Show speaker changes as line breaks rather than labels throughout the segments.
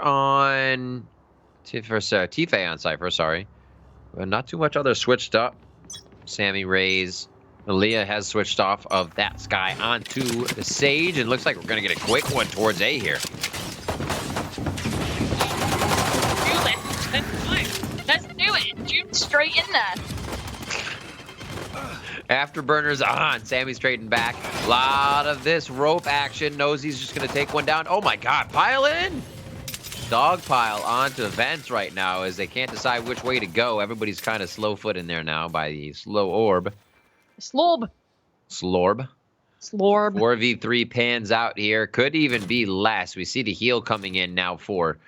on Tiffae on Cypher, sorry. Not too much other switched up. Sammy Rays. Aaliyah has switched off of that Sky onto the Sage, and looks like we're going to get a quick one towards A here.
Let's do it. Jude straight in there.
Afterburners on. Sammy straightened back. A lot of this rope action. Knows he's just going to take one down. Oh my god, pile in! Dog pile onto Vents right now as they can't decide which way to go. Everybody's kind of slow-foot in there now by the slow orb.
Slorb.
4v3 pans out here. Could even be less. We see the heal coming in now for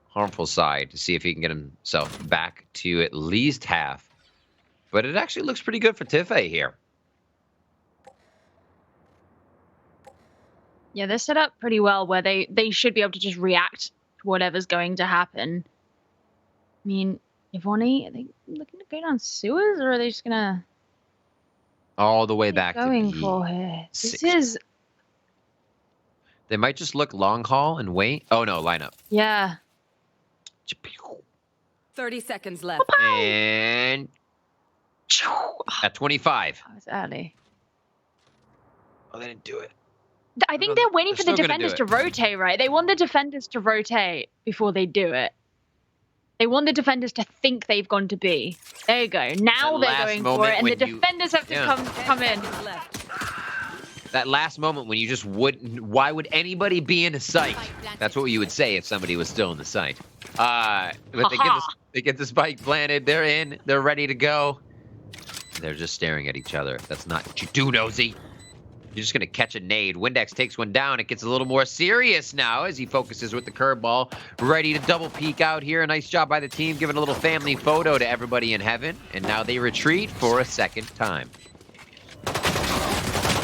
Harmful side to see if he can get himself back to at least half. But it actually looks pretty good for Tiffae here.
Yeah, they're set up pretty well where they should be able to just react to whatever's going to happen. I mean, Yvonnie, are they looking to go down sewers, or are they just gonna
all the way back
going
to
for her? This is.
They might just look long haul and wait. Oh no, lineup.
Yeah.
30 seconds left.
And at 25.
That was early.
Oh, they didn't do it.
I think they're waiting for the
still gonna
defenders
do
to rotate, right? They want the defenders to rotate before they do it. They want the defenders to think they've gone to B. There you go. Now they're going for it, and the defenders have to come in.
That last moment when you just wouldn't. Why would anybody be in a site? That's what you would say if somebody was still in the site. But they get the spike planted. They're in. They're ready to go. They're just staring at each other. That's not what you do, Nosy. You're just going to catch a nade. Windex takes one down. It gets a little more serious now as he focuses with the curveball. Ready to double peek out here. A nice job by the team, giving a little family photo to everybody in heaven. And now they retreat for a second time.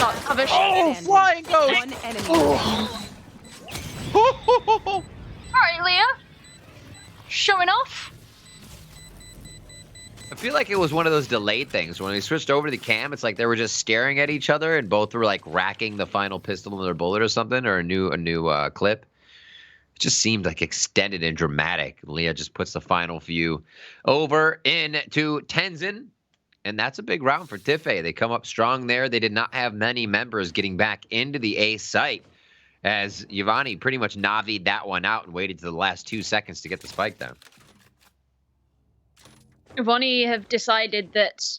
Oh,
flying ghost!
One enemy.
All right, Leah. Showing off.
I feel like it was one of those delayed things. When they switched over to the cam, it's like they were just staring at each other and both were like racking the final pistol in their bullet or something, or a new clip. It just seemed like extended and dramatic. Leah just puts the final few over into Tenzin. And that's a big round for Tiffae. They come up strong there. They did not have many members getting back into the A site as Yvonnie pretty much Navi'd that one out and waited to the last 2 seconds to get the spike down.
Yvonnie have decided that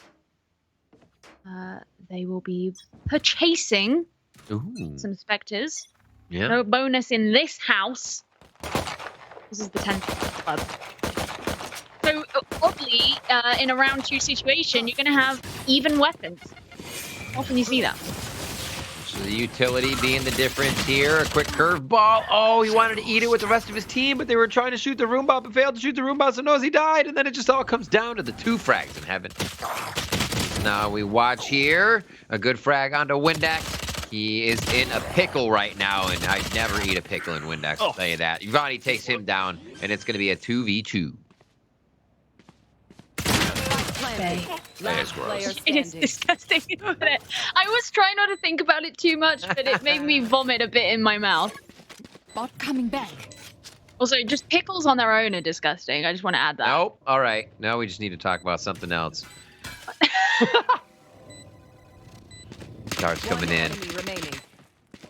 they will be purchasing some specters.
Yeah.
No bonus in this house. This is the 10th club. So, oddly, in a round 2 situation, you're going to have even weapons. Often you see that.
So the utility being the difference here. A quick curveball. Oh, he wanted to eat it with the rest of his team, but they were trying to shoot the room bomb and failed to shoot the room bomb, so knows he died. And then it just all comes down to the 2 frags in heaven. Now we watch here. A good frag onto Windex. He is in a pickle right now, and I'd never eat a pickle in Windex, I'll tell you that. Yvonnie takes him down, and it's going to be a 2v2. That is gross.
It is disgusting, isn't it? I was trying not to think about it too much, but it made me vomit a bit in my mouth.
Bot coming back.
Also, just pickles on their own are disgusting. I just want to add that.
Nope. All right. Now we just need to talk about something else. Darts coming in.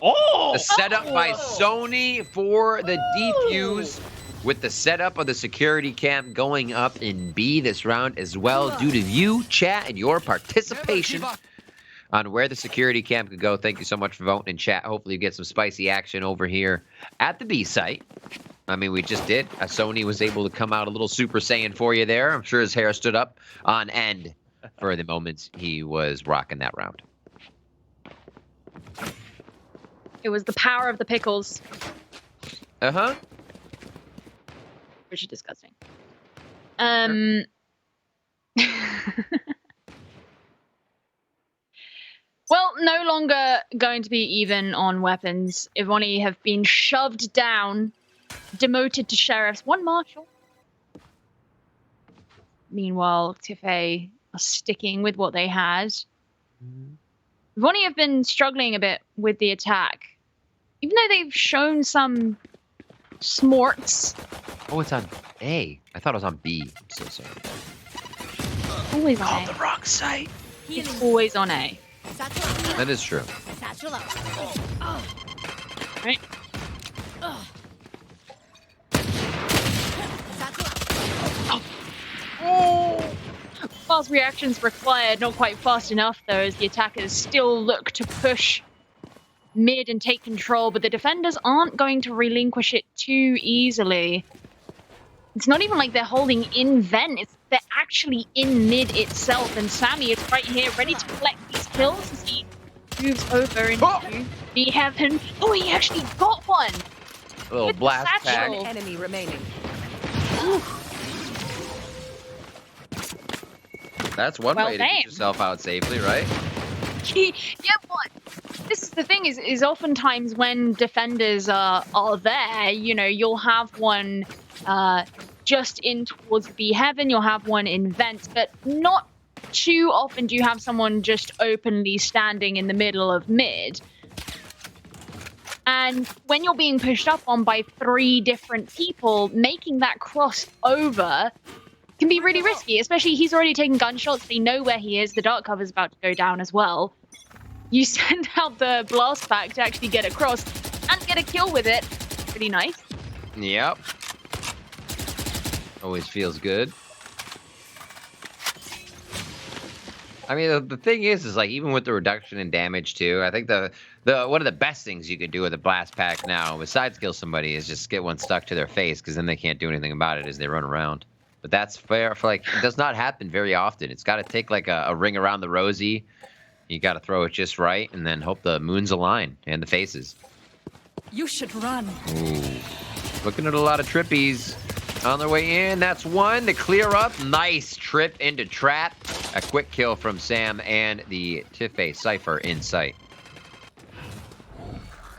Oh!
The setup by Sony for the defuse, with the setup of the security cam going up in B this round as well, due to you, chat, and your participation on where the security cam could go. Thank you so much for voting in chat. Hopefully you get some spicy action over here at the B site. I mean, we just did. Sony was able to come out a little Super Saiyan for you there. I'm sure his hair stood up on end for the moments he was rocking that round.
It was the power of the pickles.
Uh-huh.
Which is disgusting. Well, no longer going to be even on weapons. Yvonnie have been shoved down, demoted to sheriffs. 1 marshal. Meanwhile, Tiffae are sticking with what they had. Yvonnie have been struggling a bit with the attack. Even though they've shown some Smorts.
Oh, it's on A. I thought it was on B. I'm so sorry.
Always on
Called
A.
the wrong site.
It's always on A.
That is true.
Right? Fast reactions required, not quite fast enough though, as the attackers still look to push mid and take control, but the defenders aren't going to relinquish it too easily. It's not even like they're holding in vent, they're actually in mid itself, and Sammy is right here ready to collect these kills as he moves over into the heaven. Oh, he actually got one!
A little
With the
blast pack.
satchel.
One enemy remaining.
That's one
Well,
way to
damn.
get yourself out safely, right?
Yeah, what? This is the thing is oftentimes when defenders are there, you know, you'll have one just in towards the heaven, you'll have one in vent, but not too often do you have someone just openly standing in the middle of mid. And when you're being pushed up on by 3 different people, making that cross over can be really risky, especially he's already taken gunshots, they know where he is, the dark cover's about to go down as well. You send out the blast pack to actually get across and get a kill with it. Pretty nice.
Yep. Always feels good. I mean, the thing is like even with the reduction in damage too, I think the one of the best things you could do with a blast pack now, besides kill somebody, is just get one stuck to their face, because then they can't do anything about it as they run around. But that's fair for like, it does not happen very often. It's got to take like a ring around the rosy. You got to throw it just right, and then hope the moons align and the faces.
You should run.
Ooh. Looking at a lot of trippies on their way in. That's one to clear up. Nice trip into trap. A quick kill from Sam and the Tiffae Cypher in sight.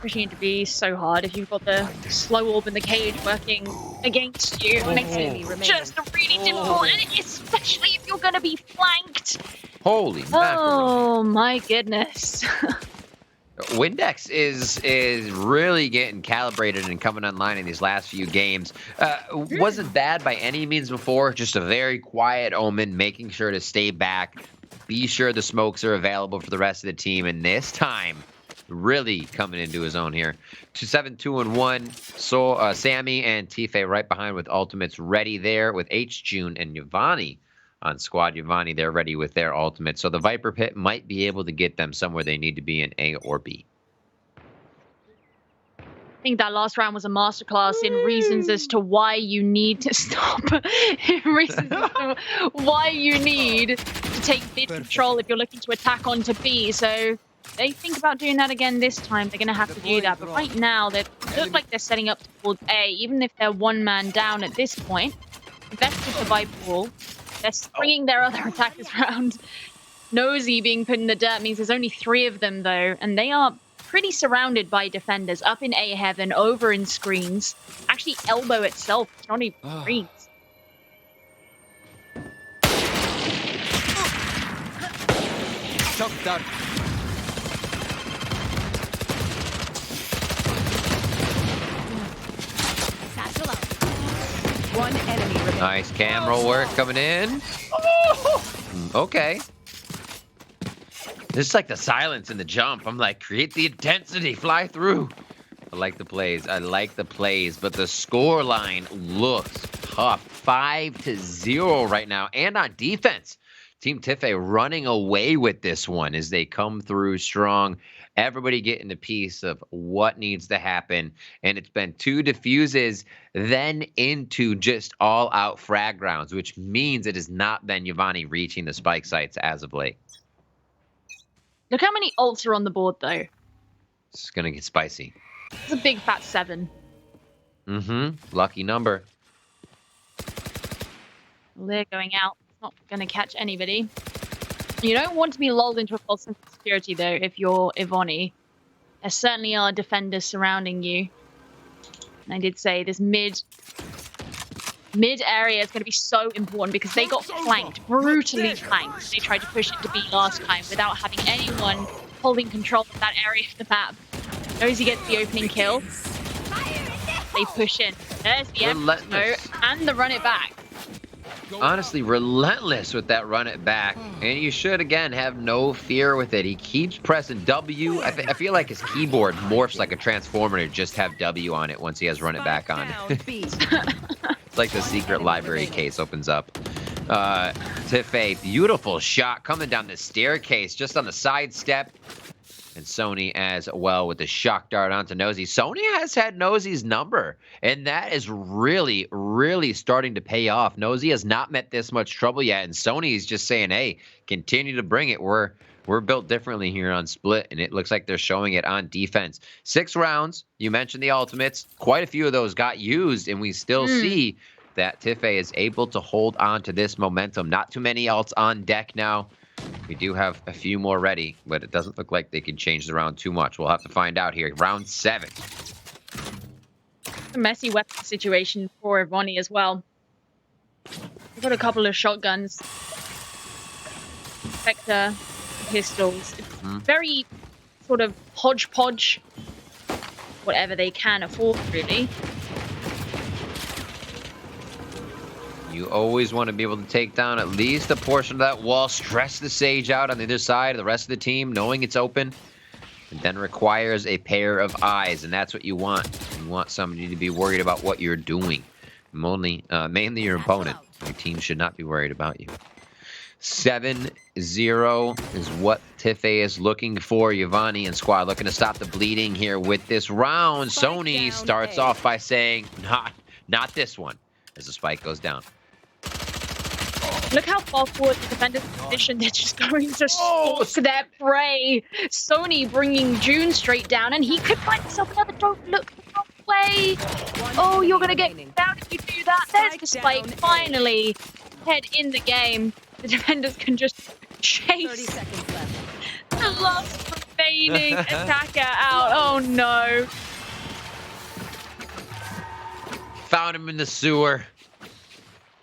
Pushing it to be so hard if you've got the slow orb in the cage working against you. It makes it just really difficult, and especially if you're going to be flanked.
Holy mackerel.
Oh my goodness.
Windex is really getting calibrated and coming online in these last few games. Wasn't bad by any means before, just a very quiet Omen, making sure to stay back, be sure the smokes are available for the rest of the team, and this time, really coming into his own here. 2-7, 2-1. So Sammy and Tiffae right behind with ultimates ready there with H, June, and Yvonnie on squad. Yvonnie, they're ready with their ultimate. So the Viper Pit might be able to get them somewhere they need to be in A or B.
I think that last round was a masterclass in reasons as to why you need to stop. Reasons as to why you need to take mid control if you're looking to attack onto B. So they think about doing that again this time. They're going to have to do that. But right now, they look like they're setting up towards A, even if they're one man down at this point. Invested the Viper wall. They're springing their other attackers around. Nosy being put in the dirt means there's only 3 of them, though, and they are pretty surrounded by defenders. Up in A heaven, over in screens. Actually, elbow itself. It's not even screens.
Shock dart.
One enemy remaining.
Nice cam roll work coming in. Okay. This is like the silence and the jump. I'm like, create the intensity, fly through. I like the plays. I like the plays, but the score line looks tough. 5-0 right now, and on defense. Team Tiffae running away with this one as they come through strong. Everybody getting a piece of what needs to happen. And it's been 2 defuses, then into just all-out frag rounds, which means it has not been Yvonnie reaching the spike sites as of late.
Look how many ults are on the board, though.
It's going to get spicy.
It's a big fat 7.
Mm-hmm. Lucky number.
Well, they're going out. It's not going to catch anybody. You don't want to be lulled into a false sense of security, though, if you're Yvonnie. There certainly are defenders surrounding you. And I did say this mid area is going to be so important because they got flanked, brutally flanked. They tried to push it to B last time without having anyone holding control of that area of the map. Nosy gets the opening kill. they push in. There's the
Relentless.
and the run it back.
Honestly, relentless with that run it back. And you should, again, have no fear with it. He keeps pressing W. I feel like his keyboard morphs like a transformer to just have W on it once he has run it back on. It's like the secret library case opens up. Tiffae, beautiful shot coming down the staircase just on the side step. And Sony as well with the shock dart onto Nosy. Sony has had Nosy's number, and that is really, really starting to pay off. Nosy has not met this much trouble yet, and Sony is just saying, hey, continue to bring it. We're built differently here on Split, and it looks like they're showing it on defense. 6 rounds. You mentioned the ultimates. Quite a few of those got used, and we still see that Tiffae is able to hold on to this momentum. Not too many ults on deck now. We do have a few more ready, but it doesn't look like they can change the round too much. We'll have to find out here. Round 7.
A messy weapon situation for Yvonnie as well. We've got a couple of shotguns. Vector, pistols. It's very sort of hodgepodge. Whatever they can afford, really.
You always want to be able to take down at least a portion of that wall, stress the Sage out on the other side of the rest of the team, knowing it's open. It then requires a pair of eyes, and that's what you want. You want somebody to be worried about what you're doing. Mainly your opponent. Your team should not be worried about you. 7-0 is what Tiffae is looking for. Yvonnie and squad looking to stop the bleeding here with this round. Sony starts off by saying, not this one, as the spike goes down.
Look how far forward the defender's position. They're just going to stalk their prey. Sony bringing June straight down, and he could find himself another. Don't look the wrong way. Oh, you're going to get down if you do that. There's the spike. Finally, head in the game. The defenders can just chase
30 seconds left.
the last remaining attacker out. Oh, no.
Found him in the sewer.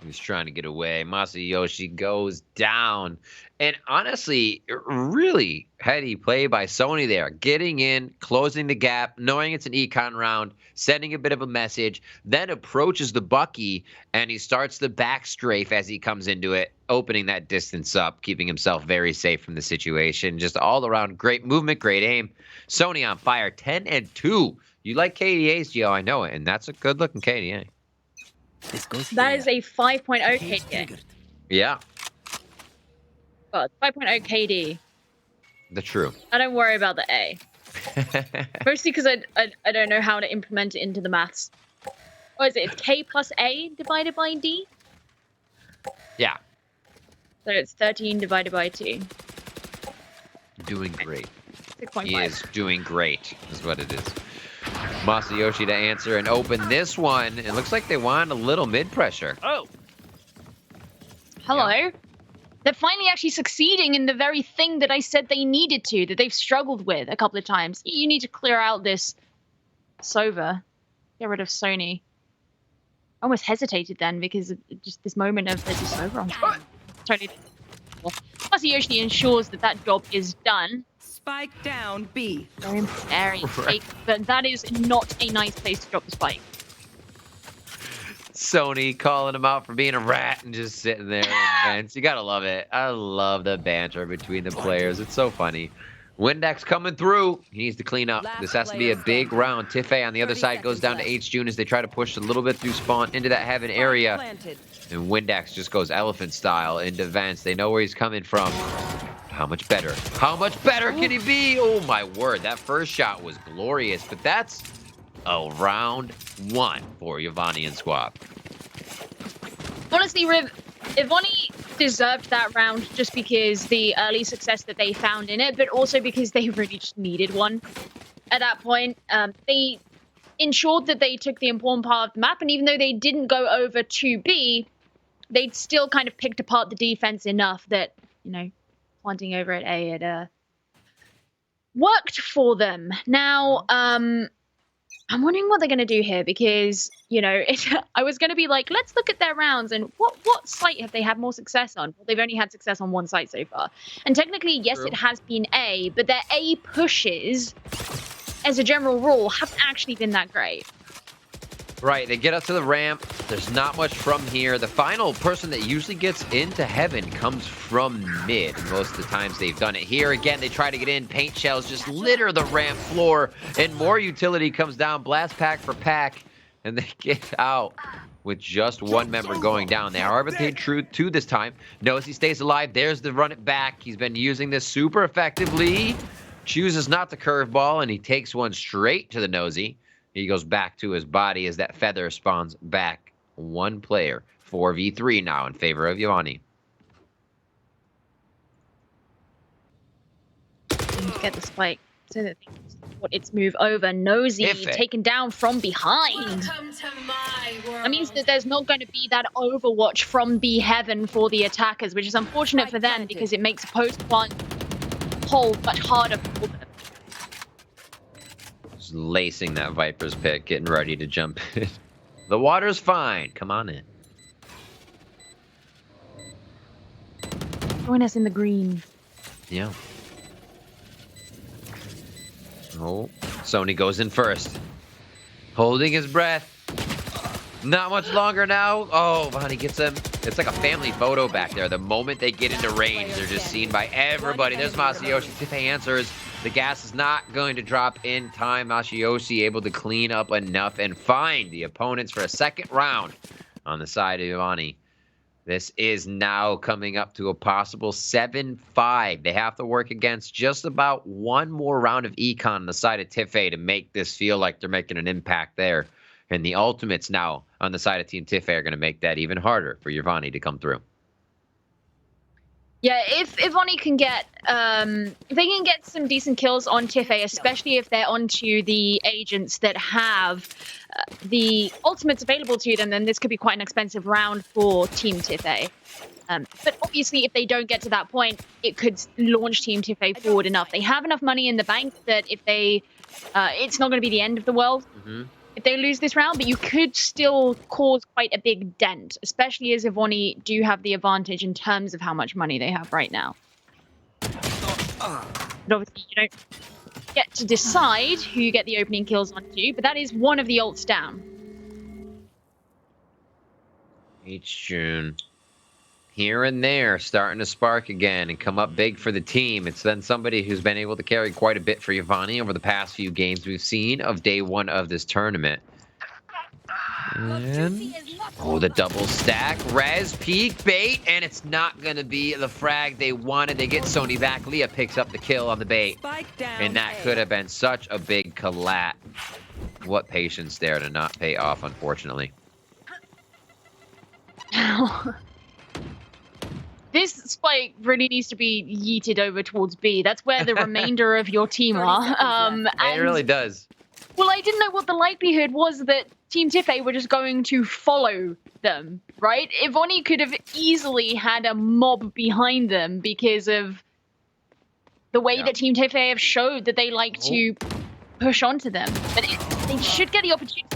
He's trying to get away. Masayoshi goes down. And honestly, really heady play by Sony there. Getting in, closing the gap, knowing it's an econ round, sending a bit of a message, then approaches the Bucky, and he starts the back strafe as he comes into it, opening that distance up, keeping himself very safe from the situation. Just all around great movement, great aim. Sony on fire, 10-2. You like KDAs, Gio, I know it, and that's a good-looking KDA.
That is a 5.0 KD.
Yeah.
God, 5.0 KD.
The true.
I don't worry about the A. Mostly because I don't know how to implement it into the maths. What is it? It's K plus A divided by D?
Yeah.
So it's 13 divided by 2.
Doing great.
6.5.
He is doing great, is what it is. Masayoshi to answer and open this one. It looks like they want a little mid-pressure.
Oh. Hello. Yeah. They're finally actually succeeding in the very thing that I said they needed to, that they've struggled with a couple of times. You need to clear out this Sova. Get rid of Sony. I almost hesitated then because of just this moment of there's a Sova on. Totally. Masayoshi ensures that that job is done.
Spike down B.
Very right. But that is not a nice place to drop the spike.
Sony calling him out for being a rat and just sitting there in the vents. You gotta love it. I love the banter between the players. It's so funny. Windex coming through. He needs to clean up. This has to be a big round. Tiffae on the other side goes down to H-June as they try to push a little bit through spawn into that heaven area. And Windex just goes elephant style into vents. They know where he's coming from. How much better? How much better can he be? Oh my word, that first shot was glorious, but that's a round 1 for Yvonnie and squad.
Honestly, Riv, Yvonnie deserved that round just because the early success that they found in it, but also because they really just needed one. At that point, they ensured that they took the important part of the map, and even though they didn't go over to B, they'd still kind of picked apart the defense enough that, you know, planting over at A had worked for them. Now, I'm wondering what they're going to do here because, you know, I was going to be like, let's look at their rounds and what site have they had more success on? Well, they've only had success on one site so far. And technically, yes, it has been A, but their A pushes, as a general rule, haven't actually been that great.
Right, they get up to the ramp. There's not much from here. The final person that usually gets into heaven comes from mid. Most of the times they've done it here. Again, they try to get in. Paint shells just litter the ramp floor. And more utility comes down. Blast pack for pack. And they get out with just one member going down. They are being true to this time. Knows he stays alive. There's the run it back. He's been using this super effectively. Chooses not to curveball, and he takes one straight to the nosy. He goes back to his body as that feather spawns back. One player, 4v3 now in favor of Yvonnie.
Get the spike so that its move over. Nosy
Tiffae.
taken down from behind. That means that there's not going to be that overwatch from B heaven for the attackers, which is unfortunate for them because it makes post one hold much harder for them.
Just lacing that Viper's pit, getting ready to jump in. The water's fine. Come on in.
Join us in the green.
Yeah. Oh, Sony goes in first. Holding his breath. Not much longer now. Oh, Vonnie gets him. It's like a family photo back there. The moment they get into range, they're just seen by everybody. There's Masayoshi. Tiffae answers. The gas is not going to drop in time. Masayoshi able to clean up enough and find the opponents for a second round on the side of Yvonnie. This is now coming up to a possible 7-5. They have to work against just about one more round of econ on the side of Tiffae to make this feel like they're making an impact there. And the ultimates now on the side of Team Tiffae are going to make that even harder for Yvonnie to come through.
Yeah, if Yvonnie can get, if they can get some decent kills on Tiffae, especially if they're onto the agents that have the ultimates available to them, then this could be quite an expensive round for Team Tiffae. But obviously, if they don't get to that point, it could launch Team Tiffae forward enough. They have enough money in the bank that if they, it's not going to be the end of the world.
Mm-hmm.
If they lose this round, but you could still cause quite a big dent, especially as Yvonnie do have the advantage in terms of how much money they have right now. But obviously, you don't get to decide who you get the opening kills onto, but that is one of the ults down.
June. Here and there, starting to spark again and come up big for the team. It's then somebody who's been able to carry quite a bit for Yvonnie over the past few games we've seen of day one of this tournament. And, oh, the double stack. Res, peek, bait, and it's not going to be the frag they wanted. They get Sony back. Leah picks up the kill on the bait. And that could have been such a big collat. What patience there to not pay off, unfortunately.
This spike really needs to be yeeted over towards B. That's where the remainder of your team are.
It really does.
Well, I didn't know what the likelihood was that Team Tiffae were just going to follow them, right? Yvonnie could have easily had a mob behind them because of the way that Team Tiffae have showed that they like to push onto them. But they should get the opportunity.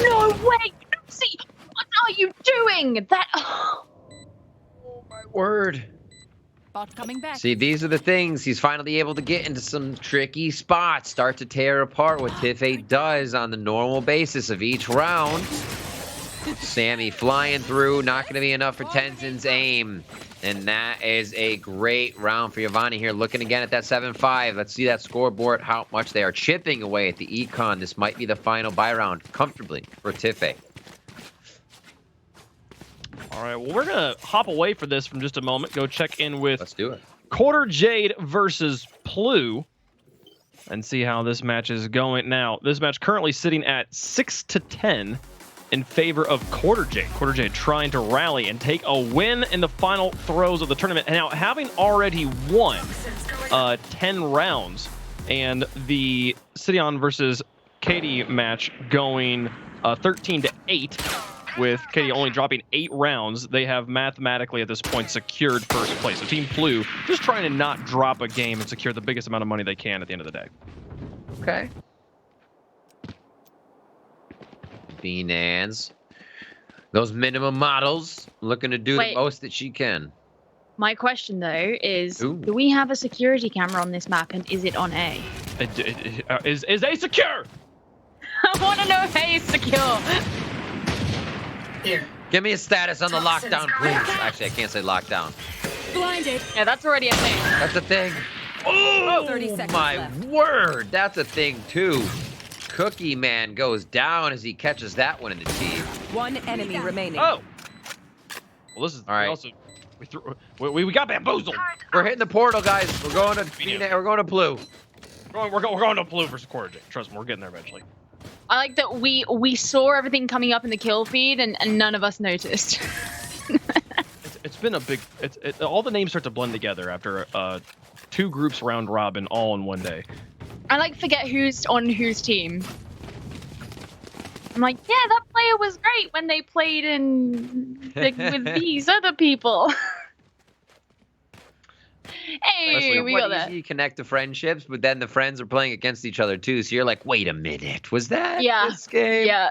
No way! See, what are you doing? That...
Word.
Bot coming back.
See, these are the things. He's finally able to get into some tricky spots, start to tear apart what Tiffae does on the normal basis of each round. Sammy flying through, not going to be enough for Tenzin's aim. And that is a great round for Yvonnie here. Looking again at that 7-5. Let's see that scoreboard, how much they are chipping away at the econ. This might be the final buy round comfortably for Tiffae.
All right, well, we're going to hop away for this from just a moment. Go check in with
Let's do it.
Quarter Jade versus Plu and see how this match is going. Now, this match currently sitting at 6-10 in favor of Quarter Jade. Quarter Jade trying to rally and take a win in the final throes of the tournament. And now, having already won 10 rounds, and the Sidion versus Katie match going 13-8, with Katie only dropping 8 rounds, they have mathematically at this point secured first place. So Team Plu just trying to not drop a game and secure the biggest amount of money they can at the end of the day.
Okay. Beanans. Those minimum models looking to do the most that she can.
My question, though, is do we have a security camera on this map, and is it on A?
Is A secure?
I want to know if A is secure.
Here.
Give me a status on the lockdown, please. Actually, I can't say lockdown.
Blinded.
Yeah, that's already a thing.
That's a thing. Oh,
30 seconds
my
left.
word. That's a thing, too. Cookie Man goes down as he catches that one in the teeth.
One enemy remaining.
Oh. Well, this is
All right.
We got bamboozled.
We're hitting the portal, guys. We're going to Blue.
We're going to blue versus quarter J. Trust me, we're getting there eventually.
I like that we saw everything coming up in the kill feed and none of us noticed.
It's been a big. All the names start to blend together after 2 groups round robin all in one day.
I like forget who's on whose team. I'm like, yeah, that player was great when they played with these other people. Hey, we got that.
You connect to friendships, but then the friends are playing against each other too. So you're like, wait a minute, was that this game?
Yeah.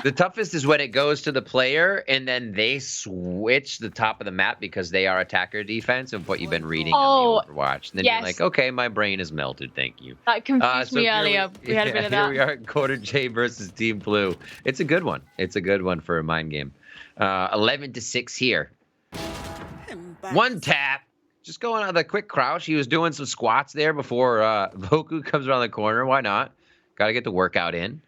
The toughest is when it goes to the player and then they switch the top of the map because they are attacker defense of what you've been reading on the Overwatch. And then you're like, okay, my brain is melted. Thank you.
That confused me earlier. We had a bit of that.
Here we are at Quarter J versus Team Blue. It's a good one. It's a good one for a mind game. 11-6 here. One tap. Just going on the quick crouch. He was doing some squats there before Voku comes around the corner. Why not? Got to get the workout in.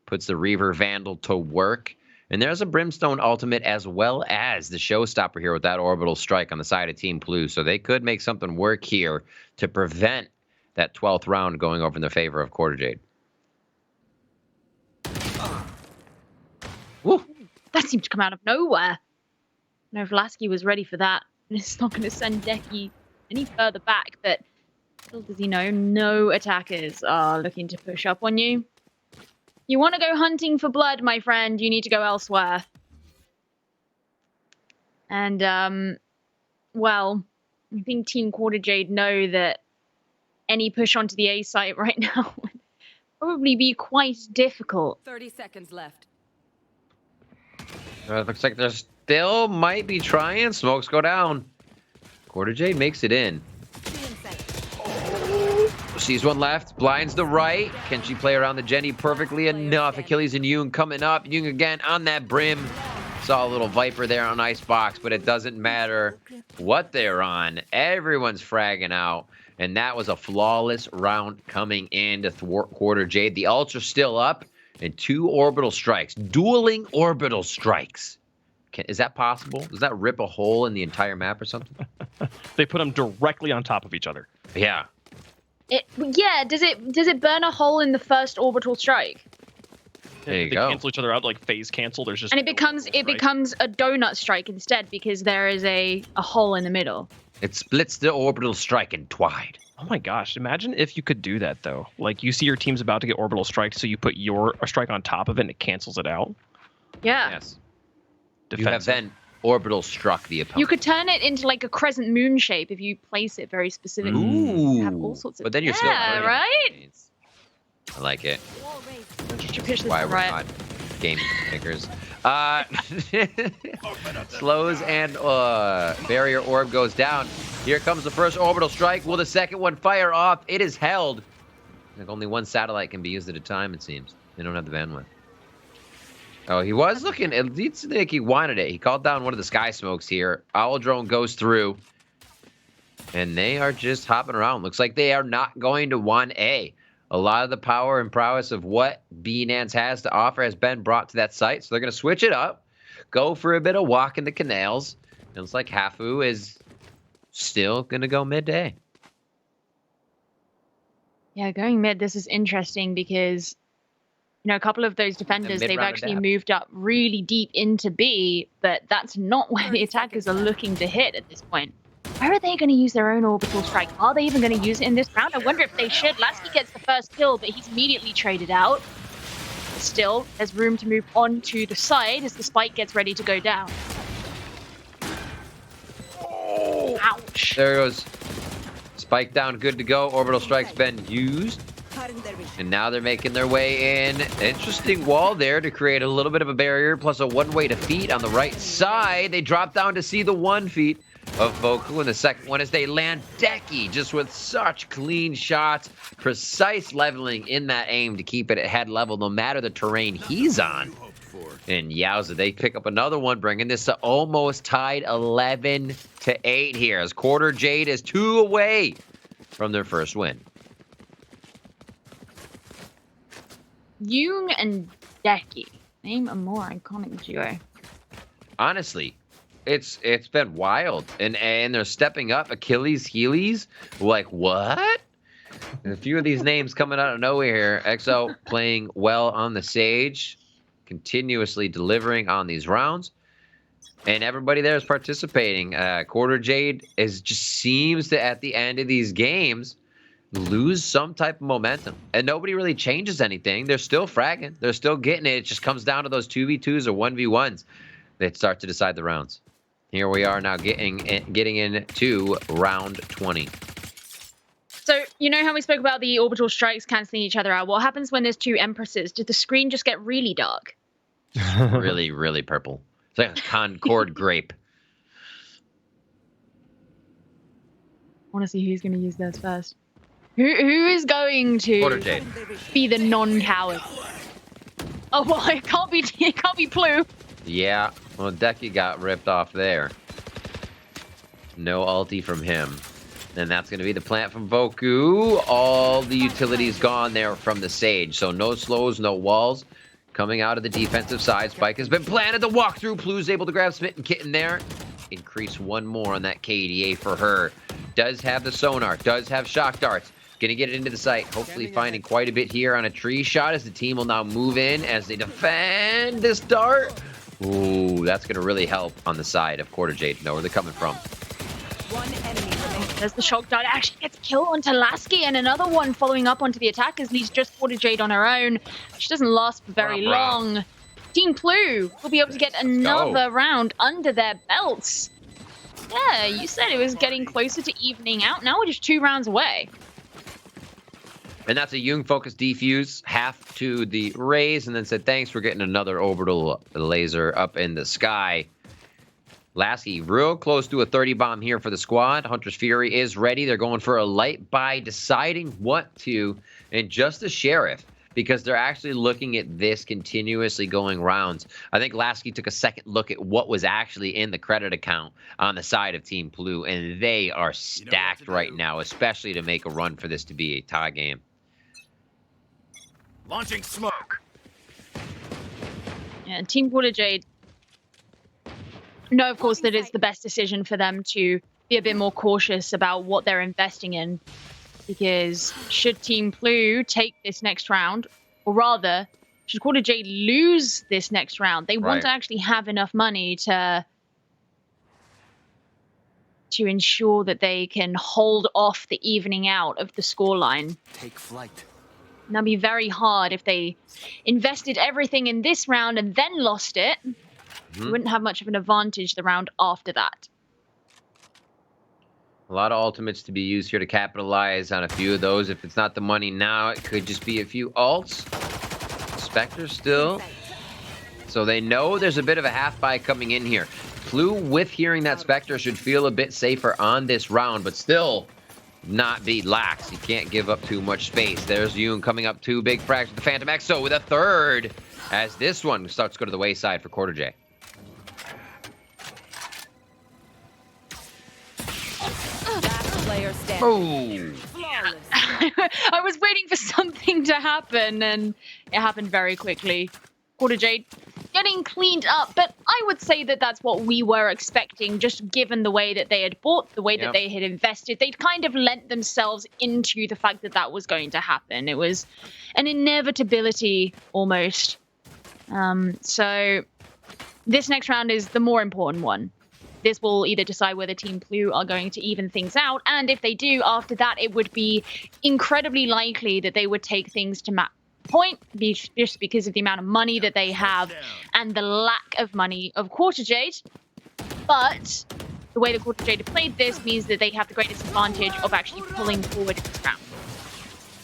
Puts the Reaver Vandal to work. And there's a Brimstone ultimate as well as the showstopper here with that orbital strike on the side of Team Blue. So they could make something work here to prevent that 12th round going over in the favor of Quarter Jade.
Woo. That seemed to come out of nowhere. No, Vlasky was ready for that. And it's not going to send Deki any further back, but little does he know, no attackers are looking to push up on you. You want to go hunting for blood, my friend, you need to go elsewhere. And, well, I think Team Quarter Jade know that any push onto the A site right now would probably be quite difficult.
30 seconds left.
Looks like there still might be trying. Smokes go down. Quarter Jade makes it in. Sees one left, blinds the right. Can she play around the Jenny perfectly enough? Achilles and Yoon coming up. Yoon again on that brim. Saw a little Viper there on Icebox, but it doesn't matter what they're on. Everyone's fragging out. And that was a flawless round coming in to thwart Quarter Jade. The ultra's still up, and 2 orbital strikes. Dueling orbital strikes. Is that possible? Does that rip a hole in the entire map or something?
They put them directly on top of each other.
Yeah.
Yeah, does it burn a hole in the first orbital strike?
There you
they
go.
cancel each other out, like phase cancel. There's just
And it becomes a donut strike instead because there is a hole in the middle.
It splits the orbital strike in twine.
Oh my gosh! Imagine if you could do that though. Like you see your team's about to get orbital strike, so you put your strike on top of it and it cancels it out.
Yeah.
Yes.
Defensive.
You have then orbital struck the opponent.
You could turn it into like a crescent moon shape if you place it very specifically.
Ooh.
You have all sorts of.
But then you're still burning
right.
things. I like it.
Should push this
Why we're
right.
not game makers. Slows and barrier orb goes down. Here comes the first orbital strike. Will the second one fire off? It is held. Like only one satellite can be used at a time, it seems. They don't have the bandwidth. Oh, he was looking. It seems like he wanted it. He called down one of the sky smokes here. Owl drone goes through. And they are just hopping around. Looks like they are not going to 1A. A lot of the power and prowess of what B-Nance has to offer has been brought to that site. So they're going to switch it up. Go for a bit of walk in the canals. It looks like Hafu is still going to go mid-A.
Yeah, going mid, this is interesting because, you know, a couple of those defenders, they've actually moved up really deep into B, but that's not where the attackers are looking to hit at this point. Where are they going to use their own orbital strike? Are they even going to use it in this round? I wonder if they should. Lasky gets the first kill, but he's immediately traded out. Still, there's room to move on to the side as the spike gets ready to go down. Oh, ouch.
There goes. Spike down, good to go. Orbital strike's been used. And now they're making their way in. Interesting wall there to create a little bit of a barrier, plus a one-way defeat on the right side. They drop down to see the 1 feet. of Voku, and the second one as they land Decky just with such clean shots, precise leveling in that aim to keep it at head level no matter the terrain he's on. And yowza, they pick up another one, bringing this to almost tied 11-8 here as Quarter Jade is 2 away from their first win.
Yoon and Decky. Name a more iconic duo.
Honestly, it's been wild, and they're stepping up. Achilles, Heelys, like what? And a few of these names coming out of nowhere here. EXO playing well on the stage, continuously delivering on these rounds, and everybody there is participating. Quarter Jade just seems to at the end of these games lose some type of momentum, and nobody really changes anything. They're still fragging, they're still getting it. It just comes down to those 2v2s or 1v1s that start to decide the rounds. Here we are now getting into round 20.
So, you know how we spoke about the orbital strikes canceling each other out? What happens when there's two Empresses? Did the screen just get really dark?
Really, really purple. It's like a Concord grape.
I want to see who's going to use theirs first. Who is going
Quarter
to
Jade.
be the non-coward? Oh, well, it can't be Plu.
Yeah, well, Decky got ripped off there. No ulti from him. And that's going to be the plant from Voku. All the utilities gone there from the Sage. So no slows, no walls. Coming out of the defensive side. Spike has been planted. The walkthrough. Plu's able to grab Smitten Kitten there. Increase one more on that KDA for her. Does have the sonar. Does have shock darts. Gonna get it into the site. Hopefully finding quite a bit here on a tree shot as the team will now move in as they defend this dart. Ooh, that's gonna really help on the side of Quarter Jade. Know where they're coming from.
One enemy remaining.
There's the shock dart. Actually gets killed onto Lasky, and another one following up onto the attackers leaves just Quarter Jade on her own. She doesn't last for very long. Team Plu will be able to get another round under their belts. Yeah, you said it was getting closer to evening out. Now we're just 2 rounds away.
And that's a Jung-focused defuse, half to the raise, and then said, thanks, we're getting another orbital laser up in the sky. Lasky, real close to a 30 bomb here for the squad. Hunter's Fury is ready. They're going for a light buy, deciding what to, and just the Sheriff, because they're actually looking at this continuously going rounds. I think Lasky took a second look at what was actually in the credit account on the side of Team Plu, and they are stacked right now, especially to make a run for this to be a tie game.
Launching smoke.
Yeah, and Team Quarter Jade know, of course, that it's the best decision for them to be a bit more cautious about what they're investing in. Because should Team Plu take this next round, or rather, should Quarter Jade lose this next round, they want to actually have enough money to ensure that they can hold off the evening out of the scoreline.
Take flight.
And that'd be very hard if they invested everything in this round and then lost it. You wouldn't have much of an advantage the round after that.
A lot of ultimates to be used here to capitalize on a few of those. If it's not the money now, it could just be a few ults. Spectre still. So they know there's a bit of a half buy coming in here. Plu, with hearing that Spectre, should feel a bit safer on this round, but still not be lax. He can't give up too much space. There's Yoon coming up 2 big frags with the Phantom Exo with a third as this one starts to go to the wayside for Quarter J.
Player standing.
Boom!
I was waiting for something to happen, and it happened very quickly. Quarter Jade getting cleaned up, but I would say that that's what we were expecting, just given the way that they had bought, the way that they had invested. They'd kind of lent themselves into the fact that that was going to happen. It was an inevitability, almost. So this next round is the more important one. This will either decide whether Team Plu are going to even things out, and if they do, after that, it would be incredibly likely that they would take things to match point, just because of the amount of money that they have and the lack of money of Quarter Jade. But the way that Quarter Jade have played this means that they have the greatest advantage of actually pulling forward in this round.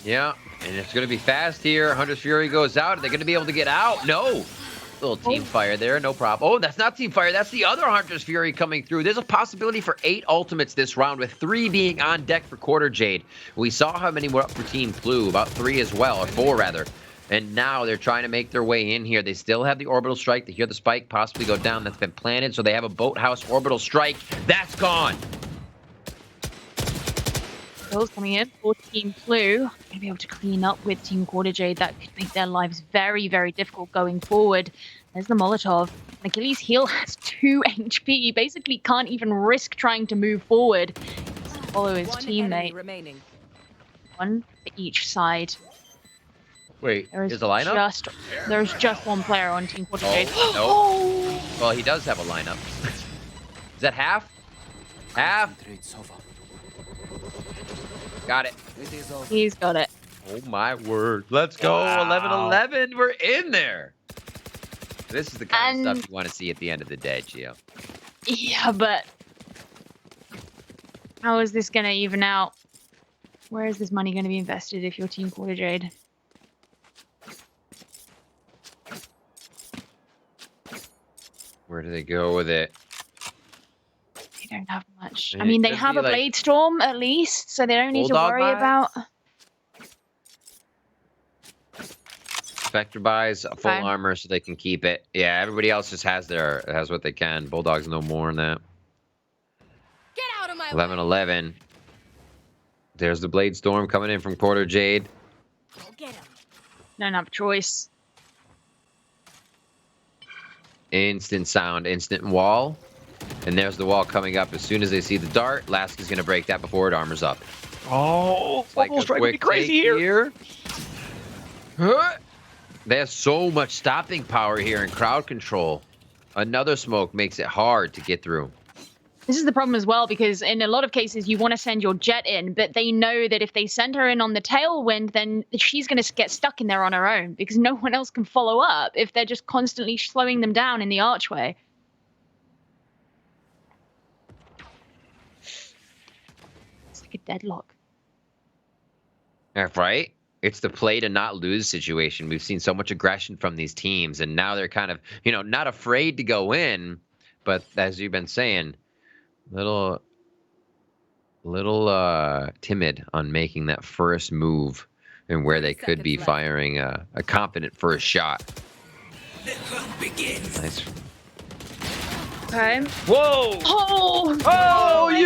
Yeah, and it's going to be fast here. Hunter's Fury goes out. Are they going to be able to get out? No. Little team fire there, no problem. Oh, that's not team fire. That's the other Hunter's Fury coming through. There's a possibility for 8 ultimates this round, with 3 being on deck for Quarter Jade. We saw how many were up for Team Blue, about 3 as well, or 4 rather. And now they're trying to make their way in here. They still have the orbital strike. They hear the spike possibly go down. That's been planted, so they have a boathouse orbital strike. That's gone.
Kills coming in for Team Blue. Going to be able to clean up with Team Quarter Jade. That could make their lives very, very difficult going forward. There's the Molotov. Achilles' heel has 2 HP. He basically can't even risk trying to move forward. Follow his teammate.
Remaining.
1 for each side.
Wait, there's a lineup?
There's just 1 player on Team Quarter Jade.
No. Well, he does have a lineup. Is that half? Half? Got it.
He's got it.
Oh my word. Let's go.
Wow.
11-11. We're in there. This is the kind of stuff you want to see at the end of the day, Gio.
Yeah, but how is this going to even out? Where is this money going to be invested if you're Team Quarter Jade?
Where do they go with it?
They don't have much. I mean, they have a Blade Storm at least, so they don't need to worry about.
Spectre buys full armor so they can keep it. Yeah, everybody else just has what they can. Bulldog's no more than that.
Get out of my
11-11. There's the Blade Storm coming in from Quarter Jade.
Go get him.
Don't have a choice.
Instant sound, instant wall. And there's the wall coming up as soon as they see the dart. Lask is going to break that before it armors up.
Oh,
Like
almost
a
trying to be
quick
crazy
take
here.
Huh. They have so much stopping power here and crowd control. Another smoke makes it hard to get through.
This is the problem as well, because in a lot of cases you want to send your jet in, but they know that if they send her in on the tailwind, then she's going to get stuck in there on her own because no one else can follow up if they're just constantly slowing them down in the archway. It's like a deadlock.
Right? It's the play to not lose situation. We've seen so much aggression from these teams, and now they're kind of, not afraid to go in, but as you've been saying, little timid on making that first move and where they could be firing a confident first shot. Nice.
Okay.
Whoa!
Oh,
you!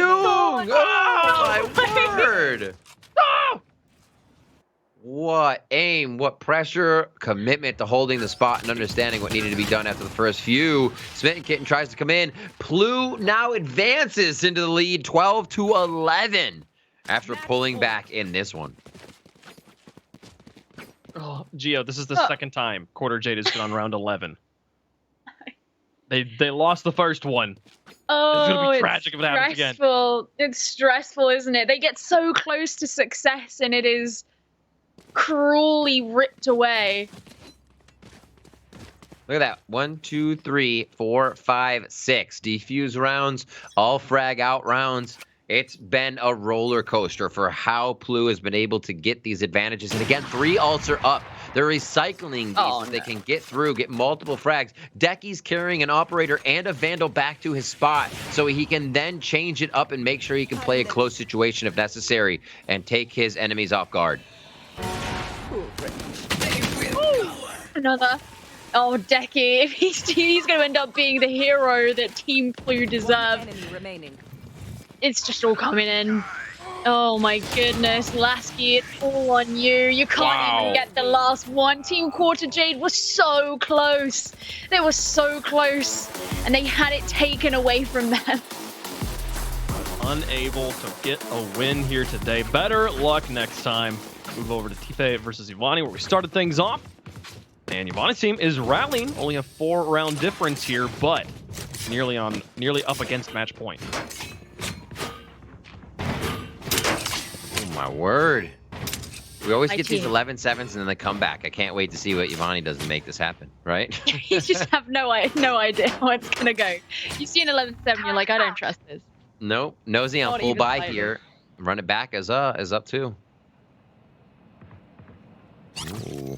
God.
Oh, my word!
Ah!
What aim, what pressure, commitment to holding the spot and understanding what needed to be done after the first few. Smitten Kitten tries to come in. Plu now advances into the lead 12-11 after pulling back in this one.
Oh, Gio, this is the second time Quarter Jade has been on round 11. They lost the first one.
Oh,
it's gonna be tragic if it happens again.
It's stressful, isn't it? They get so close to success and it is cruelly ripped away.
Look at that. 1, 2, 3, 4, 5, 6 defuse rounds, all frag out rounds. It's been a roller coaster for how Plu has been able to get these advantages. And again, 3 ults are up. They're recycling these so they can get through, get multiple frags. Decky's carrying an operator and a Vandal back to his spot so he can then change it up and make sure he can play a close situation if necessary and take his enemies off guard.
Another. Oh, Decky. He's going to end up being the hero that Team Blue deserve. It's just all coming in. Oh my goodness, Lasky, it's all on you. You can't even get the last one. Team Quarter Jade was so close. They were so close. And they had it taken away from them.
Unable to get a win here today. Better luck next time. Move over to Tiffae versus Yvonnie, where we started things off. And Yvonnie's team is rallying. Only a 4-round difference here, but nearly up against match point.
My word. We always get these 11-7s and then they come back. I can't wait to see what Yvonnie does to make this happen, right?
You just have no idea how it's going to go. You see an 11-7, you're like, I don't trust this.
Nope. Nosy on full buy here. Run it back is up too. Ooh.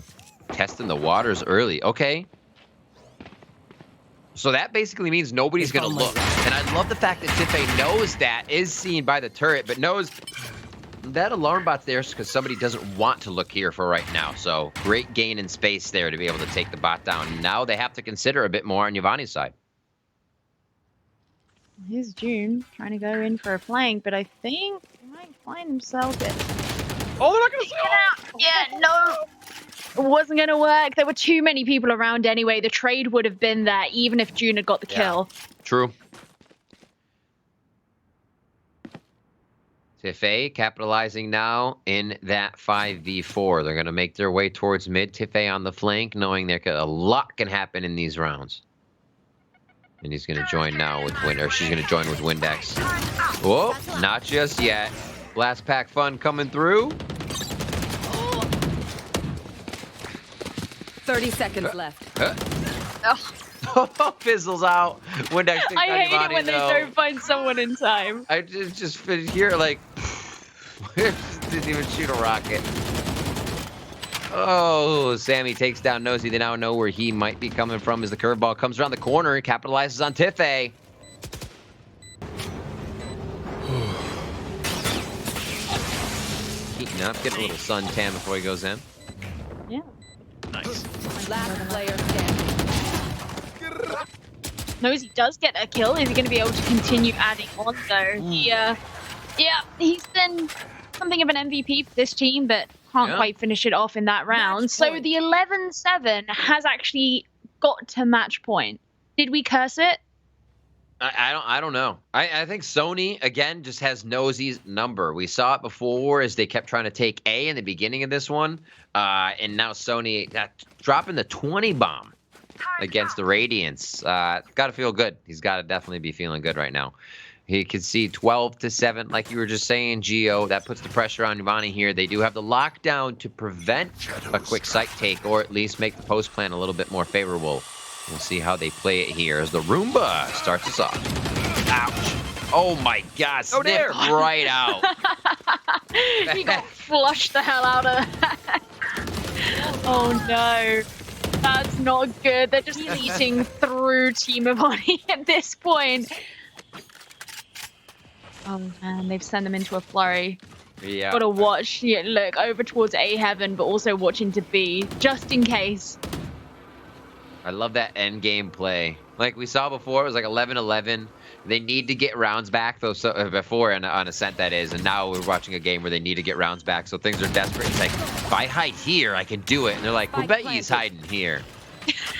Testing the waters early. Okay. So that basically means nobody's going to look. And I love the fact that Tiffae knows that, is seen by the turret, but knows that alarm bot's there because somebody doesn't want to look here for right now. So great gain in space there to be able to take the bot down. Now they have to consider a bit more on Yvonnie's side.
Here's June trying to go in for a flank, but I think he might find himself it.
Oh, they're not going to
Get out! Yeah, no! It wasn't going to work. There were too many people around anyway. The trade would have been there even if June had got the kill.
True. Tiffae capitalizing now in that 5v4. They're going to make their way towards mid. Tiffae on the flank, knowing a lot can happen in these rounds. And he's going to join now with Wind, or she's going to join with Windex. Whoa, not just yet. Last pack fun coming through.
30 seconds left.
Fizzles out. Windex thinks
I hate
Yvonnie,
it when they don't find someone in time.
I just finished here like didn't even shoot a rocket. Oh, Sammy takes down Nosy. They now know where he might be coming from as the curveball comes around the corner and capitalizes on Tiffae. Heating up, getting a little suntan before he goes in.
Yeah.
Nice.
Last player standing.
Nosy does get a kill. Is he going to be able to continue adding on though? Yeah, he's been something of an MVP for this team, but can't quite finish it off in that round. So the 11-7 has actually got to match point. Did we curse it?
I don't know. I think Sony again just has Nosy's number. We saw it before as they kept trying to take A in the beginning of this one, and now Sony dropping the 20 bomb against the Radiants. Got to feel good. He's got to definitely be feeling good right now. He can see 12-7, like you were just saying, Gio. That puts the pressure on Yvonnie here. They do have the lockdown to prevent a quick site take, or at least make the post plan a little bit more favorable. We'll see how they play it here as the Roomba starts us off. Ouch. Oh my God, sniffed right out.
He got flushed the hell out of that. Oh no. That's not good. They're just eating through Team Yvonnie at this point. Oh man, they've sent them into a flurry.
Yeah.
Gotta watch. Yeah, look over towards A heaven, but also watching to B, just in case.
I love that end game play. Like we saw before, it was like 11-11. They need to get rounds back, though. So before on Ascent, that is, and now we're watching a game where they need to get rounds back. So things are desperate. It's like, if I hide here, I can do it. And they're like, "We'll bet he's hiding here."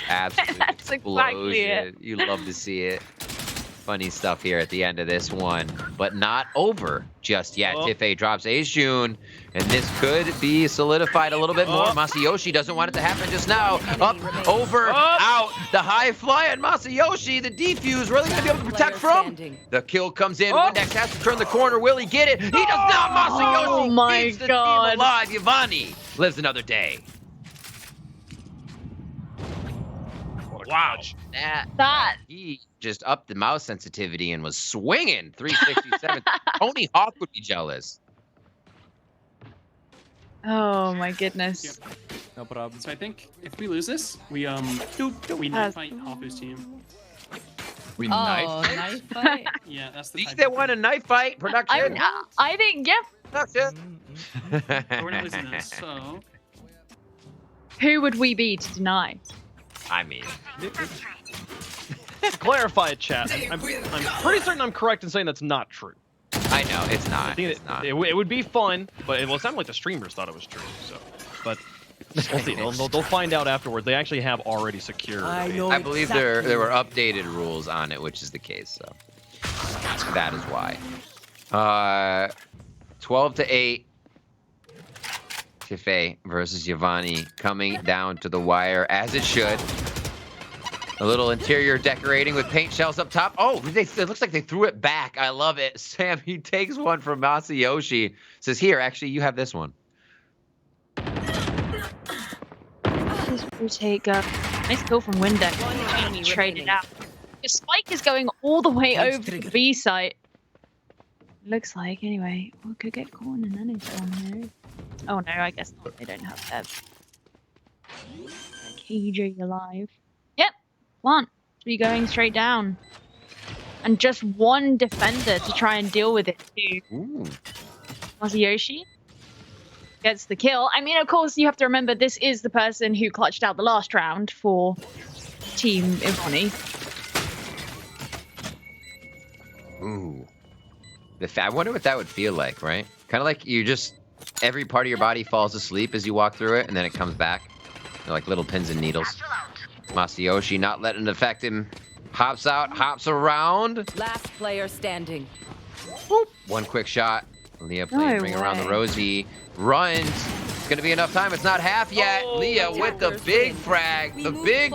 Absolutely.
That's exactly it.
You love to see it. Funny stuff here at the end of this one, but not over just yet. Tiffae drops Aishun, and this could be solidified a little bit more. Masayoshi doesn't want it to happen just now. Up, over, out. The high fly on Masayoshi. The defuse really going to be able to protect from. The kill comes in. Windex has to turn the corner. Will he get it? He does not. Masayoshi
oh my
keeps the
God.
team alive. Yvonnie lives another day. Wow. That he just upped the mouse sensitivity and was swinging 367. Tony Hawk would be jealous.
Oh my goodness.
No problem. So I think if we lose this, we knife fight Haku's team.
We
knife fight?
Yeah, that's the
These
type
that
of
want a knife fight production.
I think, yep.
Production.
But we're not losing this, so
Who would we be to deny?
I mean,
To clarify it, chat. I'm pretty certain I'm correct in saying that's not true.
I know it's not.
I think
It's not.
it would be fun, but it sounded like the streamers thought it was true. So, but we'll see. They'll find out afterwards. They actually have already secured.
I believe there were updated rules on it, which is the case. So that is why. 12-8. Tiffae versus Yvonnie coming down to the wire as it should. A little interior decorating with paint shells up top. Oh, it looks like they threw it back. I love it. Sam, he takes one from Masayoshi. Says, here, actually, you have this one.
We'll take a nice kill from Windex. Trade it out. The spike is going all the way over the B site. Looks like, anyway. We could get corn and then it's on here. Oh no, I guess not. They don't have that. KJ alive. Yep, plant. to be going straight down. And just one defender to try and deal with it too.
Ooh.
Masayoshi gets the kill. I mean, of course, you have to remember this is the person who clutched out the last round for Team Yvonnie.
Ooh. I wonder what that would feel like, right? Kind of like you just, every part of your body falls asleep as you walk through it, and then it comes back. They're like little pins and needles. Masayoshi not letting it affect him. Hops out, hops around.
Last player standing.
Boop.
One quick shot. Leah playing
No
ring around the
way.
Rosie. Runs. It's going to be enough time. It's not half yet.
Oh,
Leah with the
attackers
big
win.
frag.
We
The
move
big